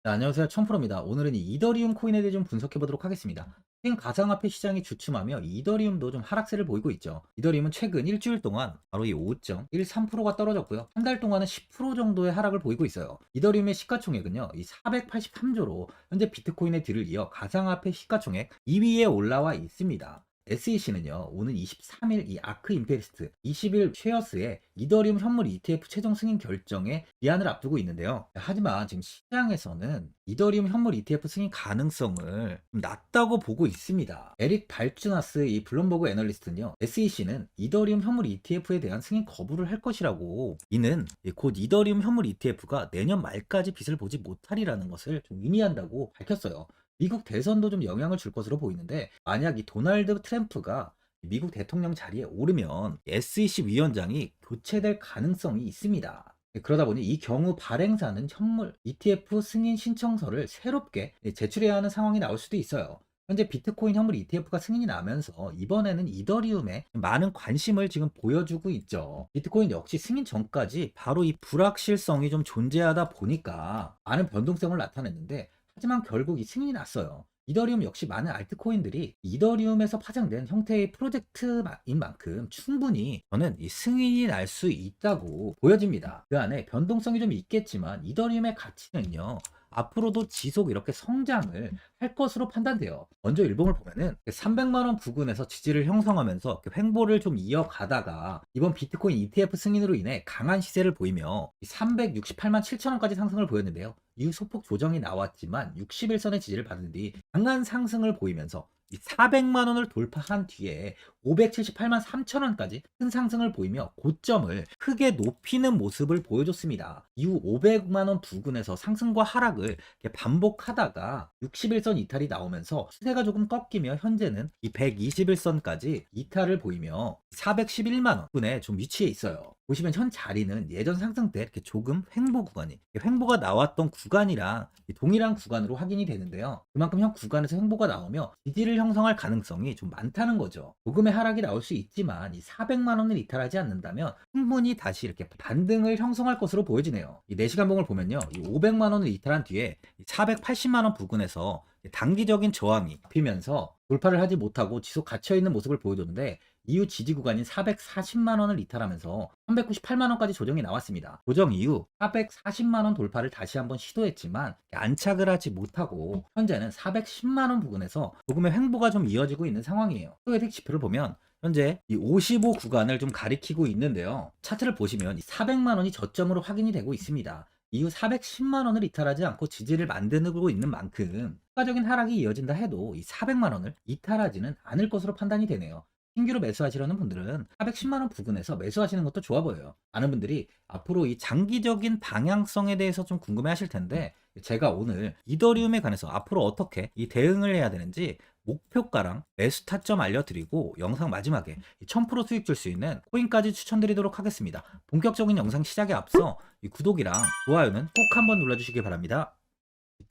네, 안녕하세요. 천프로입니다. 오늘은 이 이더리움 코인에 대해 좀 분석해 보도록 하겠습니다. 최근 가상화폐 시장이 주춤하며 이더리움도 좀 하락세를 보이고 있죠. 이더리움은 최근 일주일 동안 바로 이 5.13%가 떨어졌고요. 한 달 동안은 10% 정도의 하락을 보이고 있어요. 이더리움의 시가총액은요, 이 483조로 현재 비트코인의 뒤를 이어 가상화폐 시가총액 2위에 올라와 있습니다. SEC는요, 오는 23일 이 아크 임페리스트 20일 쉐어스의 이더리움 현물 ETF 최종 승인 결정에 기한을 앞두고 있는데요. 하지만 지금 시장에서는 이더리움 현물 ETF 승인 가능성을 좀 낮다고 보고 있습니다. 에릭 발주나스 이 블룸버그 애널리스트는요, SEC는 이더리움 현물 ETF에 대한 승인 거부를 할 것이라고, 이는 곧 이더리움 현물 ETF가 내년 말까지 빛을 보지 못하리라는 것을 좀 의미한다고 밝혔어요. 미국 대선도 좀 영향을 줄 것으로 보이는데, 만약 이 도널드 트럼프가 미국 대통령 자리에 오르면 SEC 위원장이 교체될 가능성이 있습니다. 그러다 보니 이 경우 발행사는 현물 ETF 승인 신청서를 새롭게 제출해야 하는 상황이 나올 수도 있어요. 현재 비트코인 현물 ETF가 승인이 나면서 이번에는 이더리움에 많은 관심을 지금 보여주고 있죠. 비트코인 역시 승인 전까지 바로 이 불확실성이 좀 존재하다 보니까 많은 변동성을 나타냈는데, 하지만 결국 이 승인이 났어요. 이더리움 역시 많은 알트코인들이 이더리움에서 파생된 형태의 프로젝트인 만큼 충분히 저는 이 승인이 날 수 있다고 보여집니다. 그 안에 변동성이 좀 있겠지만 이더리움의 가치는요, 앞으로도 지속 이렇게 성장을 할 것으로 판단돼요. 먼저 일봉을 보면은 300만 원 부근에서 지지를 형성하면서 횡보를 좀 이어가다가 이번 비트코인 ETF 승인으로 인해 강한 시세를 보이며 368만 7천 원까지 상승을 보였는데요. 이후 소폭 조정이 나왔지만 61선의 지지를 받은 뒤 강한 상승을 보이면서 400만 원을 돌파한 뒤에 578만 3천 원까지 큰 상승을 보이며 고점을 크게 높이는 모습을 보여줬습니다. 이후 500만 원 부근에서 상승과 하락을 반복하다가 61선 이탈이 나오면서 추세가 조금 꺾이며 현재는 이 121선까지 이탈을 보이며 411만 원 분에 좀 위치해 있어요. 보시면 현 자리는 예전 상승 때 이렇게 조금 횡보 구간이, 횡보가 나왔던 구간이랑 동일한 구간으로 확인이 되는데요. 그만큼 현 구간에서 횡보가 나오며 지지를 형성할 가능성이 좀 많다는 거죠. 조금의 하락이 나올 수 있지만 이 400만 원을 이탈하지 않는다면 충분히 다시 이렇게 반등을 형성할 것으로 보여지네요. 이 4시간 봉을 보면요, 이 500만 원을 이탈한 뒤에 480만 원 부근에서 단기적인 저항이 잡히면서 돌파를 하지 못하고 지속 갇혀 있는 모습을 보여줬는데, 이후 지지 구간인 440만 원을 이탈하면서 398만 원까지 조정이 나왔습니다. 조정 이후 440만 원 돌파를 다시 한번 시도했지만 안착을 하지 못하고 현재는 410만 원 부근에서 조금의 횡보가 좀 이어지고 있는 상황이에요. 소액 지표를 보면 현재 이 55 구간을 좀 가리키고 있는데요. 차트를 보시면 400만 원이 저점으로 확인이 되고 있습니다. 이후 410만 원을 이탈하지 않고 지지를 만들고 있는 만큼 추가적인 하락이 이어진다 해도 이 400만 원을 이탈하지는 않을 것으로 판단이 되네요. 신규로 매수하시려는 분들은 410만 원 부근에서 매수하시는 것도 좋아 보여요. 많은 분들이 앞으로 이 장기적인 방향성에 대해서 좀 궁금해 하실 텐데, 제가 오늘 이더리움에 관해서 앞으로 어떻게 이 대응을 해야 되는지 목표가랑 매수 타점 알려드리고 영상 마지막에 1000% 수익 줄 수 있는 코인까지 추천드리도록 하겠습니다. 본격적인 영상 시작에 앞서 이 구독이랑 좋아요는 꼭 한번 눌러주시기 바랍니다.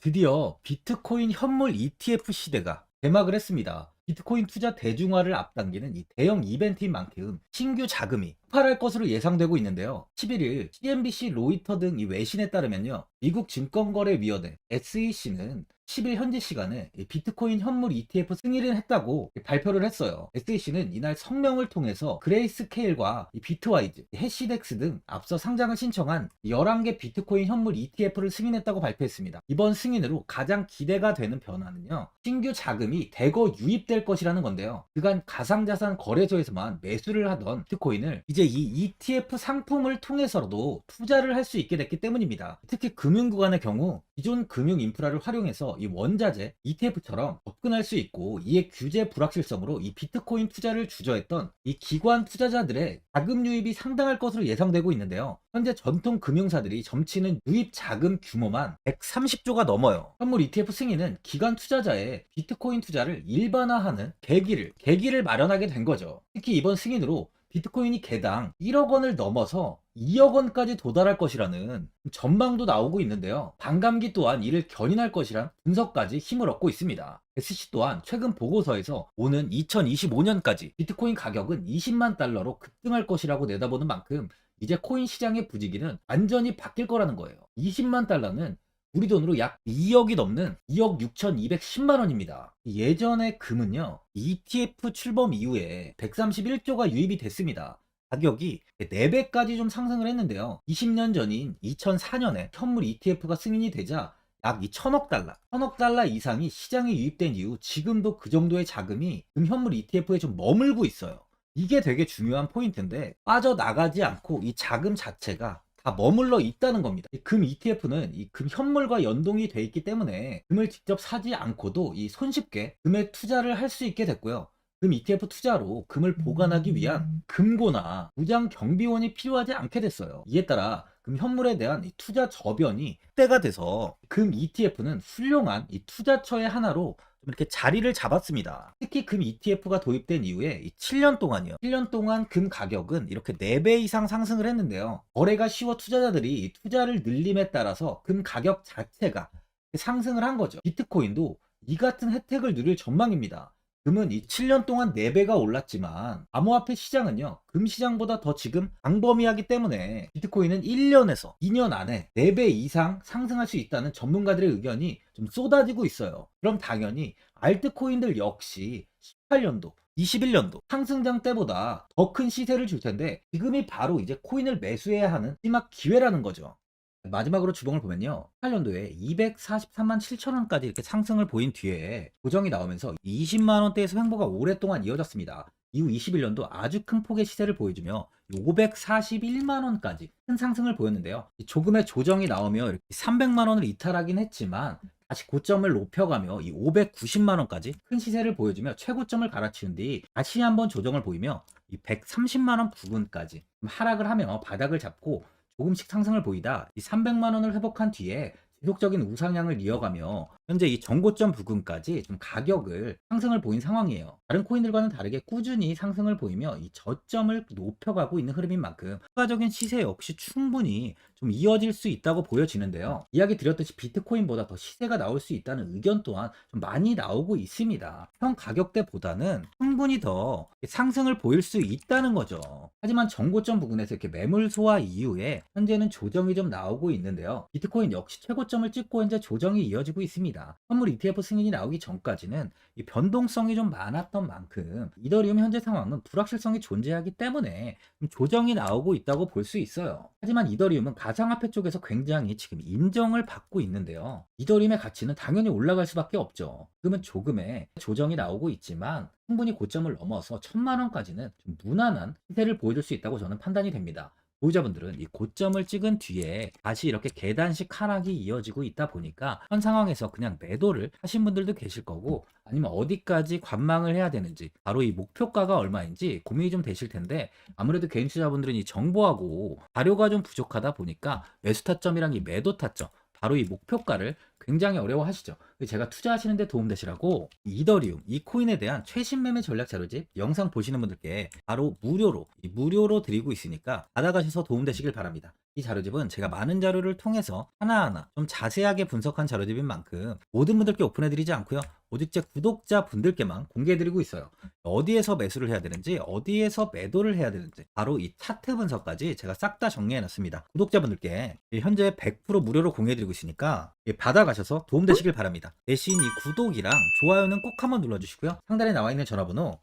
드디어 비트코인 현물 ETF 시대가 개막을 했습니다. 비트코인 투자 대중화를 앞당기는 이 대형 이벤트인 만큼 신규 자금이 폭발할 것으로 예상되고 있는데요. 11일 CNBC, 로이터 등 이 외신에 따르면요, 미국 증권거래위원회 SEC는 10일 현지 시간에 비트코인 현물 ETF 승인을 했다고 발표를 했어요. SEC는 이날 성명을 통해서 그레이스케일과 비트와이즈, 해시덱스 등 앞서 상장을 신청한 11개 비트코인 현물 ETF를 승인했다고 발표했습니다. 이번 승인으로 가장 기대가 되는 변화는요, 신규 자금이 대거 유입될 것이라는 건데요. 그간 가상자산 거래소에서만 매수를 하던 비트코인을 이제 이 ETF 상품을 통해서도 투자를 할 수 있게 됐기 때문입니다. 특히 금융구간의 경우 기존 금융 인프라를 활용해서 이 원자재 ETF처럼 접근할 수 있고, 이에 규제 불확실성으로 이 비트코인 투자를 주저했던 이 기관 투자자들의 자금 유입이 상당할 것으로 예상되고 있는데요. 현재 전통 금융사들이 점치는 유입 자금 규모만 130조가 넘어요. 현물 ETF 승인은 기관 투자자의 비트코인 투자를 일반화하는 계기를 마련하게 된 거죠. 특히 이번 승인으로 비트코인이 개당 1억 원을 넘어서 2억 원까지 도달할 것이라는 전망도 나오고 있는데요. 반감기 또한 이를 견인할 것이란 분석까지 힘을 얻고 있습니다. SC 또한 최근 보고서에서 오는 2025년까지 비트코인 가격은 20만 달러로 급등할 것이라고 내다보는 만큼 이제 코인 시장의 부지기는 완전히 바뀔 거라는 거예요. 20만 달러는 우리 돈으로 약 2억이 넘는 2억 6,210만 원입니다. 예전에 금은요, ETF 출범 이후에 131조가 유입이 됐습니다. 가격이 4배까지 좀 상승을 했는데요. 20년 전인 2004년에 현물 ETF가 승인이 되자 약 1000억 달러, 1000억 달러 이상이 시장에 유입된 이후 지금도 그 정도의 자금이 현물 ETF에 좀 머물고 있어요. 이게 되게 중요한 포인트인데 빠져나가지 않고 이 자금 자체가 다 머물러 있다는 겁니다. 금 ETF는 이 금 현물과 연동이 돼 있기 때문에 금을 직접 사지 않고도 이 손쉽게 금에 투자를 할 수 있게 됐고요. 금 ETF 투자로 금을 보관하기 위한 금고나 무장 경비원이 필요하지 않게 됐어요. 이에 따라 금 현물에 대한 이 투자 저변이 확대가 돼서 금 ETF는 훌륭한 이 투자처의 하나로 좀 이렇게 자리를 잡았습니다. 특히 금 ETF가 도입된 이후에 이 7년 동안이요. 7년 동안 금 가격은 이렇게 4배 이상 상승을 했는데요. 거래가 쉬워 투자자들이 이 투자를 늘림에 따라서 금 가격 자체가 상승을 한 거죠. 비트코인도 이 같은 혜택을 누릴 전망입니다. 금은 이 7년 동안 4배가 올랐지만 암호화폐 시장은요, 금 시장보다 더 지금 광범위하기 때문에 비트코인은 1년에서 2년 안에 4배 이상 상승할 수 있다는 전문가들의 의견이 좀 쏟아지고 있어요. 그럼 당연히 알트코인들 역시 18년도 21년도 상승장 때보다 더 큰 시세를 줄 텐데 지금이 바로 이제 코인을 매수해야 하는 마지막 기회라는 거죠. 마지막으로 주봉을 보면요, 18년도에 243만 7천 원까지 이렇게 상승을 보인 뒤에 조정이 나오면서 20만 원대에서 횡보가 오랫동안 이어졌습니다. 이후 21년도 아주 큰 폭의 시세를 보여주며 541만 원까지 큰 상승을 보였는데요. 조금의 조정이 나오며 이렇게 300만 원을 이탈하긴 했지만 다시 고점을 높여가며 이 590만 원까지 큰 시세를 보여주며 최고점을 갈아치운 뒤 다시 한번 조정을 보이며 이 130만 원 부근까지 하락을 하며 바닥을 잡고 조금씩 상승을 보이다 이 300만 원을 회복한 뒤에 지속적인 우상향을 이어가며 현재 이 전고점 부근까지 좀 가격을 상승을 보인 상황이에요. 다른 코인들과는 다르게 꾸준히 상승을 보이며 이 저점을 높여가고 있는 흐름인 만큼 추가적인 시세 역시 충분히 좀 이어질 수 있다고 보여지는데요. 이야기 드렸듯이 비트코인보다 더 시세가 나올 수 있다는 의견 또한 좀 많이 나오고 있습니다. 현 가격대보다는 충분히 더 상승을 보일 수 있다는 거죠. 하지만 전고점 부근에서 이렇게 매물 소화 이후에 현재는 조정이 좀 나오고 있는데요. 비트코인 역시 최고점을 찍고 현재 조정이 이어지고 있습니다. 현물 ETF 승인이 나오기 전까지는 이 변동성이 좀 많았던 만큼 이더리움 현재 상황은 불확실성이 존재하기 때문에 좀 조정이 나오고 있다고 볼 수 있어요. 하지만 이더리움은 가상화폐 쪽에서 굉장히 지금 인정을 받고 있는데요. 이더리움의 가치는 당연히 올라갈 수밖에 없죠. 그러면 조금의 조정이 나오고 있지만 충분히 고점을 넘어서 1000만 원까지는 좀 무난한 시세를 보여줄 수 있다고 저는 판단이 됩니다. 보유자분들은 이 고점을 찍은 뒤에 다시 이렇게 계단식 하락이 이어지고 있다 보니까 현 상황에서 그냥 매도를 하신 분들도 계실 거고, 아니면 어디까지 관망을 해야 되는지, 바로 이 목표가가 얼마인지 고민이 좀 되실 텐데, 아무래도 개인 투자자분들은 이 정보하고 자료가 좀 부족하다 보니까 매수 타점이랑 이 매도 타점, 바로 이 목표가를 굉장히 어려워하시죠. 제가 투자하시는데 도움되시라고 이더리움, 이 코인에 대한 최신 매매 전략 자료집 영상 보시는 분들께 바로 무료로 드리고 있으니까 받아가셔서 도움되시길 바랍니다. 이 자료집은 제가 많은 자료를 통해서 하나하나 좀 자세하게 분석한 자료집인 만큼 모든 분들께 오픈해드리지 않고요, 오직 제 구독자 분들께만 공개해드리고 있어요. 어디에서 매수를 해야 되는지, 어디에서 매도를 해야 되는지, 바로 이 차트 분석까지 제가 싹 다 정리해놨습니다. 구독자분들께 현재 100% 무료로 공유해드리고 있으니까 받아가셔서 도움되시길 바랍니다. 대신 이 구독이랑 좋아요는 꼭 한번 눌러주시고요. 상단에 나와 있는 전화번호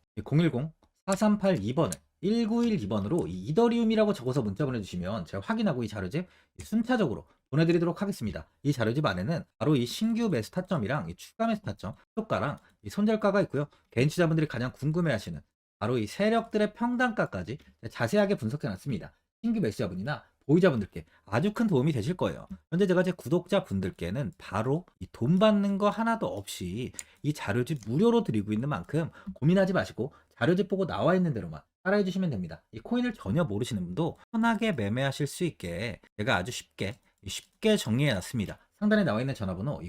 010-4382번을 1912번으로 이더리움이라고 적어서 문자 보내주시면 제가 확인하고 이 자료집 순차적으로 보내드리도록 하겠습니다. 이 자료집 안에는 바로 이 신규 매수 타점이랑 이 추가 매수 타점, 효과랑 이 손절가가 있고요. 개인 투자분들이 가장 궁금해하시는 바로 이 세력들의 평단가까지 자세하게 분석해놨습니다. 신규 매수자분이나 보유자분들께 아주 큰 도움이 되실 거예요. 현재 제가 제 구독자분들께는 바로 이 돈 받는 거 하나도 없이 이 자료집 무료로 드리고 있는 만큼 고민하지 마시고 자료집 보고 나와 있는 대로만 따라해 주시면 됩니다. 이 코인을 전혀 모르시는 분도 편하게 매매하실 수 있게 제가 아주 쉽게 정리해 놨습니다. 상단에 나와 있는 전화번호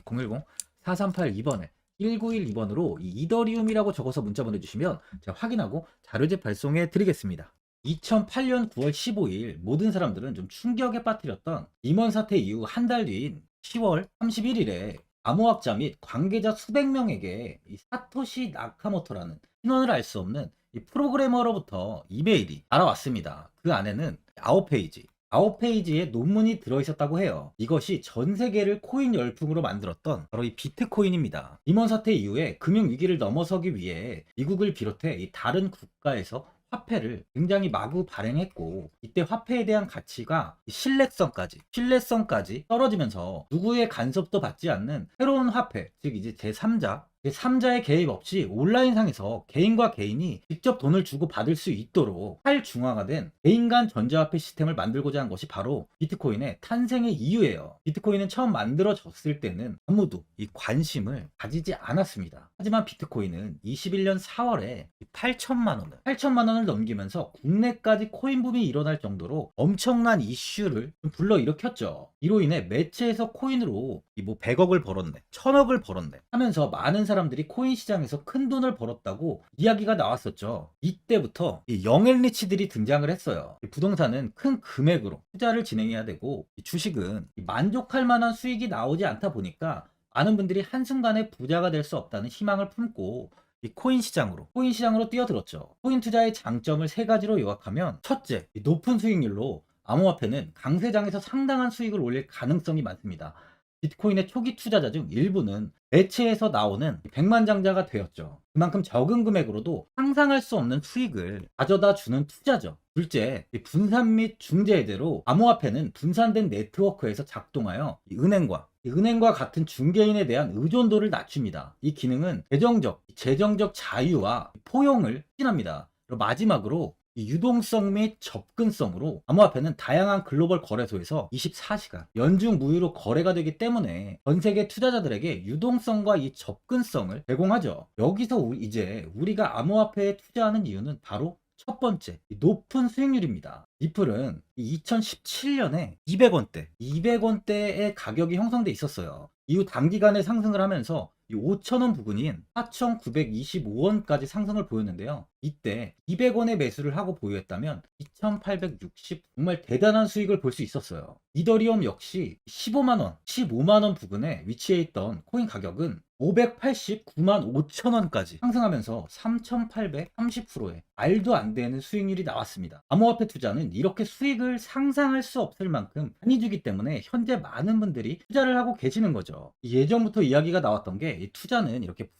010-4382번에 1912번으로 이더리움이라고 적어서 문자 보내주시면 제가 확인하고 자료집 발송해 드리겠습니다. 2008년 9월 15일 모든 사람들은 좀 충격에 빠뜨렸던 리먼 사태 이후 한 달 뒤인 10월 31일에 암호학자 및 관계자 수백 명에게 이 사토시 나카모토라는 신원을 알 수 없는 이 프로그래머로부터 이메일이 날아왔습니다. 그 안에는 아웃페이지, 9페이지에 논문이 들어있었다고 해요. 이것이 전 세계를 코인 열풍으로 만들었던 바로 이 비트코인입니다. 이먼 사태 이후에 금융위기를 넘어서기 위해 미국을 비롯해 이 다른 국가에서 화폐를 굉장히 마구 발행했고, 이때 화폐에 대한 가치가 신뢰성까지 떨어지면서 누구의 간섭도 받지 않는 새로운 화폐, 즉 이제 제3자의 개입 없이 온라인상에서 개인과 개인이 직접 돈을 주고 받을 수 있도록 탈중앙화된 개인 간 전자화폐 시스템을 만들고자 한 것이 바로 비트코인의 탄생의 이유예요. 비트코인은 처음 만들어졌을 때는 아무도 이 관심을 가지지 않았습니다. 하지만 비트코인은 21년 4월에 8천만 원을 넘기면서 국내까지 코인 붐이 일어날 정도로 엄청난 이슈를 불러일으켰죠. 이로 인해 매체에서 코인으로 뭐 100억을 벌었네, 1000억을 벌었네 하면서 많은 사람들이 코인 시장에서 큰 돈을 벌었다고 이야기가 나왔었죠. 이때부터 이 영앤리치들이 등장을 했어요. 부동산은 큰 금액으로 투자를 진행해야 되고, 주식은 만족할 만한 수익이 나오지 않다 보니까 많은 분들이 한순간에 부자가 될 수 없다는 희망을 품고 이 코인 시장으로 뛰어들었죠. 코인 투자의 장점을 세 가지로 요약하면, 첫째, 높은 수익률로 암호화폐는 강세장에서 상당한 수익을 올릴 가능성이 많습니다. 비트코인의 초기 투자자 중 일부는 매체에서 나오는 백만장자가 되었죠. 그만큼 적은 금액으로도 상상할 수 없는 수익을 가져다 주는 투자죠. 둘째, 분산 및 중재대로 암호화폐는 분산된 네트워크에서 작동하여 은행과 같은 중개인에 대한 의존도를 낮춥니다. 이 기능은 재정적 자유와 포용을 추진합니다. 그리고 마지막으로 이 유동성 및 접근성으로 암호화폐는 다양한 글로벌 거래소에서 24시간 연중 무휴로 거래가 되기 때문에 전 세계 투자자들에게 유동성과 이 접근성을 제공하죠. 여기서 이제 우리가 암호화폐에 투자하는 이유는 바로 첫 번째, 높은 수익률입니다. 리플은 2017년에 200원대의 가격이 형성돼 있었어요. 이후 단기간에 상승을 하면서 5,000원 부근인 4,925원까지 상승을 보였는데요. 이때 200원의 매수를 하고 보유했다면 2,860, 정말 대단한 수익을 볼 수 있었어요. 이더리움 역시 15만원 부근에 위치해 있던 코인 가격은 589만 5천원까지 상승하면서 3,830%의 말도 안 되는 수익률이 나왔습니다. 암호화폐 투자는 이렇게 수익을 상상할 수 없을 만큼 많이 주기 때문에 현재 많은 분들이 투자를 하고 계시는 거죠. 예전부터 이야기가 나왔던 게, 이 투자는 이렇게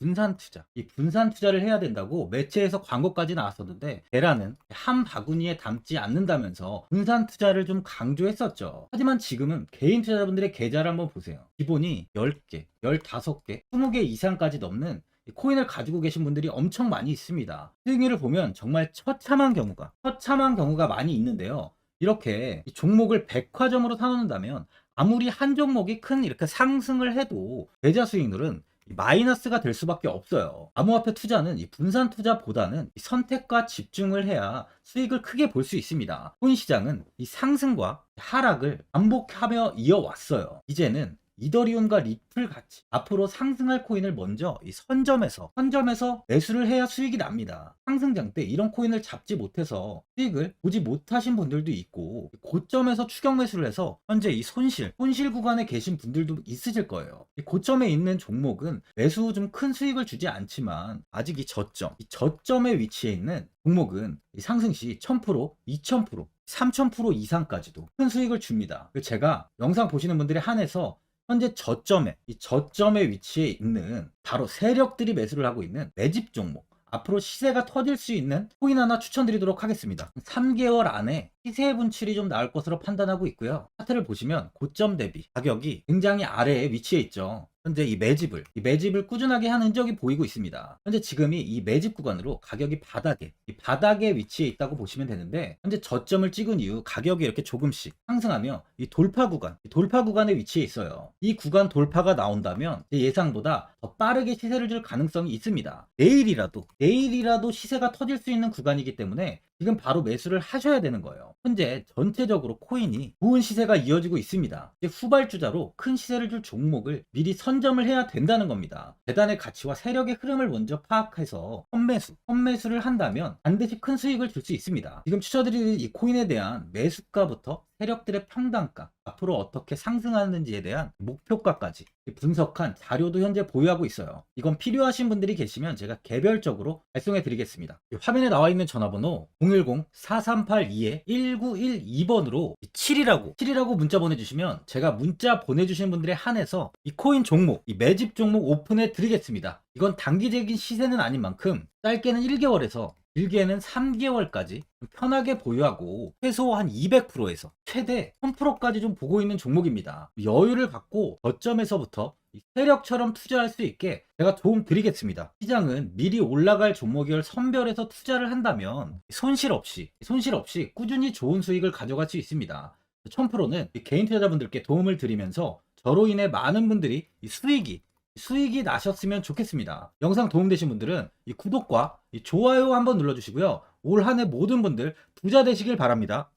이 분산 투자를 해야 된다고 매체에서 광고까지 나왔었는데, 계란은 한 바구니에 담지 않는다면서 분산 투자를 좀 강조했었죠. 하지만 지금은 개인 투자자분들의 계좌를 한번 보세요. 기본이 10개, 15개, 20개 이상까지 넘는 코인을 가지고 계신 분들이 엄청 많이 있습니다. 수익률을 보면 정말 처참한 경우가 많이 있는데요. 이렇게 종목을 백화점으로 사놓는다면 아무리 한 종목이 큰 이렇게 상승을 해도 계좌 수익률은 마이너스가 될 수밖에 없어요. 암호화폐 투자는 이 분산 투자보다는 선택과 집중을 해야 수익을 크게 볼 수 있습니다. 코인 시장은 이 상승과 하락을 반복하며 이어왔어요. 이제는 이더리움과 리플 같이 앞으로 상승할 코인을 먼저 이 선점에서 매수를 해야 수익이 납니다. 상승장 때 이런 코인을 잡지 못해서 수익을 보지 못하신 분들도 있고, 고점에서 추격 매수를 해서 현재 이 손실 구간에 계신 분들도 있으실 거예요. 이 고점에 있는 종목은 매수 후 좀 큰 수익을 주지 않지만, 아직 이 저점에 위치해 있는 종목은 이 상승 시 1000%, 2000%, 3000% 이상까지도 큰 수익을 줍니다. 제가 영상 보시는 분들에 한해서 현재 저점에 위치해 있는 바로 세력들이 매수를 하고 있는 매집 종목, 앞으로 시세가 터질 수 있는 코인 하나 추천드리도록 하겠습니다. 3개월 안에 시세 분출이 좀 나올 것으로 판단하고 있고요. 차트를 보시면 고점 대비 가격이 굉장히 아래에 위치해 있죠. 현재 이 매집을 꾸준하게 한 흔적이 보이고 있습니다. 현재 지금이 이 매집 구간으로 가격이 바닥에 위치해 있다고 보시면 되는데, 현재 저점을 찍은 이후 가격이 이렇게 조금씩 상승하며 이 돌파 구간에 위치해 있어요. 이 구간 돌파가 나온다면 제 예상보다 더 빠르게 시세를 줄 가능성이 있습니다. 내일이라도 시세가 터질 수 있는 구간이기 때문에 지금 바로 매수를 하셔야 되는 거예요. 현재 전체적으로 코인이 좋은 시세가 이어지고 있습니다. 이제 후발주자로 큰 시세를 줄 종목을 미리 선점을 해야 된다는 겁니다. 재단의 가치와 세력의 흐름을 먼저 파악해서 선매수를 한다면 반드시 큰 수익을 줄 수 있습니다. 지금 추천드리는 이 코인에 대한 매수가부터 세력들의 평단가, 앞으로 어떻게 상승하는지에 대한 목표가까지 분석한 자료도 현재 보유하고 있어요. 이건 필요하신 분들이 계시면 제가 개별적으로 발송해 드리겠습니다. 화면에 나와 있는 전화번호 010-4382-1912번으로 7이라고 문자 보내주시면 제가 문자 보내주신 분들에 한해서 이 코인 종목, 이 매집 종목 오픈해 드리겠습니다. 이건 단기적인 시세는 아닌 만큼 짧게는 1개월에서 길게는 3개월까지 편하게 보유하고 최소 한 200%에서 최대 1000%까지 좀 보고 있는 종목입니다. 여유를 갖고 저점에서부터 세력처럼 투자할 수 있게 제가 도움 드리겠습니다. 시장은 미리 올라갈 종목을 선별해서 투자를 한다면 손실 없이 꾸준히 좋은 수익을 가져갈 수 있습니다. 1000%는 개인 투자자분들께 도움을 드리면서 저로 인해 많은 분들이 수익이 나셨으면 좋겠습니다. 영상 도움되신 분들은 이 구독과 이 좋아요 한번 눌러주시고요. 올 한 해 모든 분들 부자 되시길 바랍니다.